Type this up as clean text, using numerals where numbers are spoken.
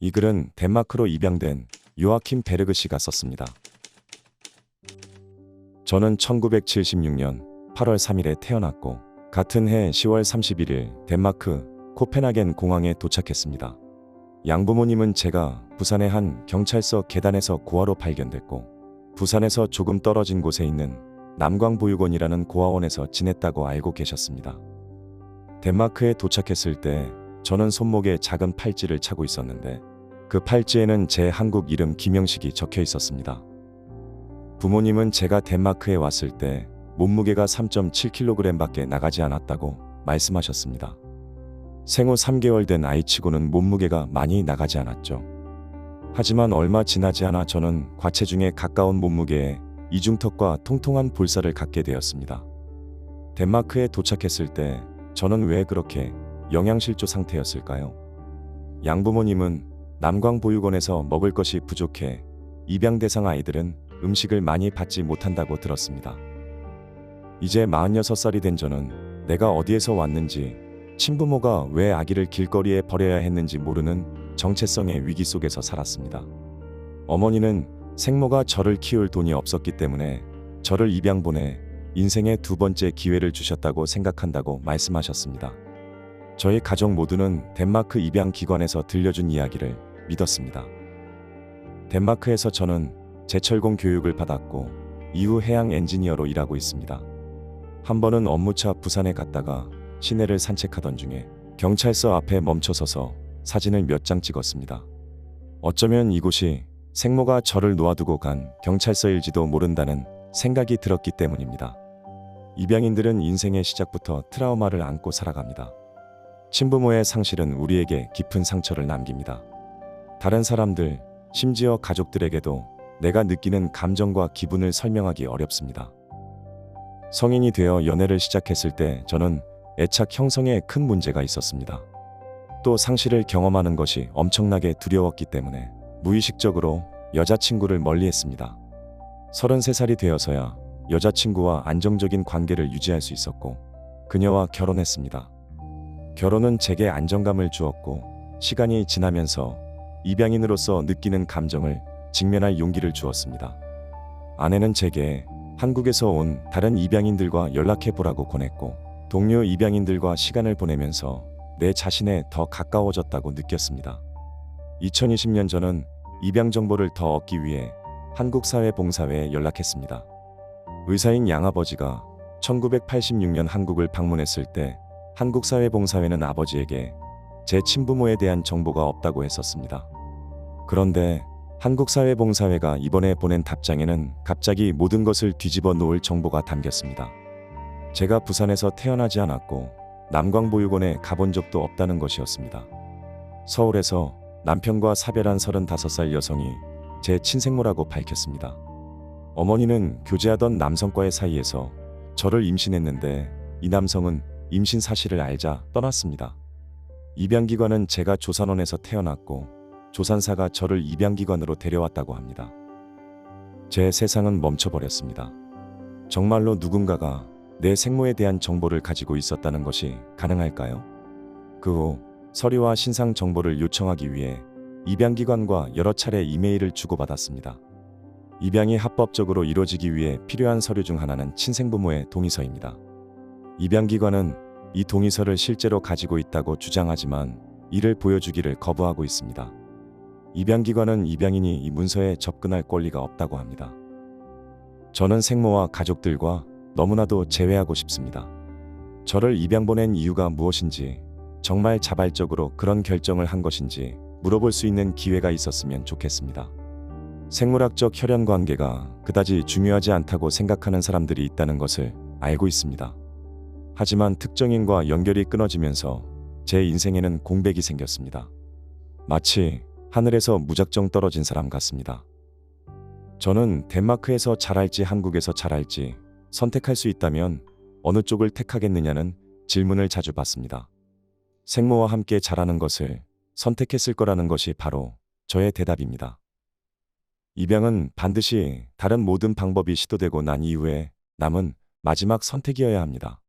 이 글은 덴마크로 입양된 요아킴 베르그 씨가 썼습니다. 저는 1976년 8월 3일에 태어났고 같은 해 10월 31일 덴마크 코펜하겐 공항에 도착했습니다. 양부모님은 제가 부산의 한 경찰서 계단에서 고아로 발견됐고 부산에서 조금 떨어진 곳에 있는 남광보육원이라는 고아원에서 지냈다고 알고 계셨습니다. 덴마크에 도착했을 때 저는 손목에 작은 팔찌를 차고 있었는데 그 팔찌에는 제 한국 이름 김영식이 적혀 있었습니다. 부모님은 제가 덴마크에 왔을 때 몸무게가 3.7kg 밖에 나가지 않았다고 말씀하셨습니다. 생후 3개월 된 아이치고는 몸무게가 많이 나가지 않았죠. 하지만 얼마 지나지 않아 저는 과체중에 가까운 몸무게에 이중턱과 통통한 볼살을 갖게 되었습니다. 덴마크에 도착했을 때 저는 왜 그렇게 영양실조 상태였을까요? 양부모님은 남광보육원에서 먹을 것이 부족해 입양 대상 아이들은 음식을 많이 받지 못한다고 들었습니다. 이제 46살이 된 저는 내가 어디에서 왔는지, 친부모가 왜 아기를 길거리에 버려야 했는지 모르는 정체성의 위기 속에서 살았습니다. 어머니는 생모가 저를 키울 돈이 없었기 때문에 저를 입양 보내 인생의 두 번째 기회를 주셨다고 생각한다고 말씀하셨습니다. 저희 가족 모두는 덴마크 입양 기관에서 들려준 이야기를 믿었습니다. 덴마크에서 저는 제철공 교육을 받았고 이후 해양 엔지니어로 일하고 있습니다. 한 번은 업무차 부산에 갔다가 시내를 산책하던 중에 경찰서 앞에 멈춰서서 사진을 몇 장 찍었습니다. 어쩌면 이곳이 생모가 저를 놓아두고 간 경찰서일지도 모른다는 생각이 들었기 때문입니다. 입양인들은 인생의 시작부터 트라우마를 안고 살아갑니다. 친부모의 상실은 우리에게 깊은 상처를 남깁니다. 다른 사람들, 심지어 가족들에게도 내가 느끼는 감정과 기분을 설명하기 어렵습니다. 성인이 되어 연애를 시작했을 때 저는 애착 형성에 큰 문제가 있었습니다. 또 상실을 경험하는 것이 엄청나게 두려웠기 때문에 무의식적으로 여자친구를 멀리했습니다. 33살이 되어서야 여자친구와 안정적인 관계를 유지할 수 있었고 그녀와 결혼했습니다. 결혼은 제게 안정감을 주었고 시간이 지나면서 입양인으로서 느끼는 감정을 직면할 용기를 주었습니다. 아내는 제게 한국에서 온 다른 입양인들과 연락해보라고 권했고 동료 입양인들과 시간을 보내면서 내 자신에 더 가까워졌다고 느꼈습니다. 2020년 저는 입양 정보를 더 얻기 위해 한국사회봉사회에 연락했습니다. 의사인 양아버지가 1986년 한국을 방문했을 때 한국사회봉사회는 아버지에게 제 친부모에 대한 정보가 없다고 했었습니다. 그런데 한국사회봉사회가 이번에 보낸 답장에는 갑자기 모든 것을 뒤집어 놓을 정보가 담겼습니다. 제가 부산에서 태어나지 않았고 남광보육원에 가본 적도 없다는 것이었습니다. 서울에서 남편과 사별한 35살 여성이 제 친생모라고 밝혔습니다. 어머니는 교제하던 남성과의 사이에서 저를 임신했는데 이 남성은 임신 사실을 알자 떠났습니다. 입양기관은 제가 조산원에서 태어났고 조산사가 저를 입양기관으로 데려왔다고 합니다. 제 세상은 멈춰버렸습니다. 정말로 누군가가 내 생모에 대한 정보를 가지고 있었다는 것이 가능할까요? 그 후 서류와 신상 정보를 요청하기 위해 입양기관과 여러 차례 이메일을 주고받았습니다. 입양이 합법적으로 이루어지기 위해 필요한 서류 중 하나는 친생부모의 동의서입니다. 입양기관은 이 동의서를 실제로 가지고 있다고 주장하지만 이를 보여주기를 거부하고 있습니다. 입양기관은 입양인이 이 문서에 접근할 권리가 없다고 합니다. 저는 생모와 가족들과 너무나도 재회하고 싶습니다. 저를 입양 보낸 이유가 무엇인지, 정말 자발적으로 그런 결정을 한 것인지 물어볼 수 있는 기회가 있었으면 좋겠습니다. 생물학적 혈연 관계가 그다지 중요하지 않다고 생각하는 사람들이 있다는 것을 알고 있습니다. 하지만 특정인과 연결이 끊어지면서 제 인생에는 공백이 생겼습니다. 마치 하늘에서 무작정 떨어진 사람 같습니다. 저는 덴마크에서 자랄지 한국에서 자랄지 선택할 수 있다면 어느 쪽을 택하겠느냐는 질문을 자주 받습니다. 생모와 함께 자라는 것을 선택했을 거라는 것이 바로 저의 대답입니다. 입양은 반드시 다른 모든 방법이 시도되고 난 이후에 남은 마지막 선택이어야 합니다.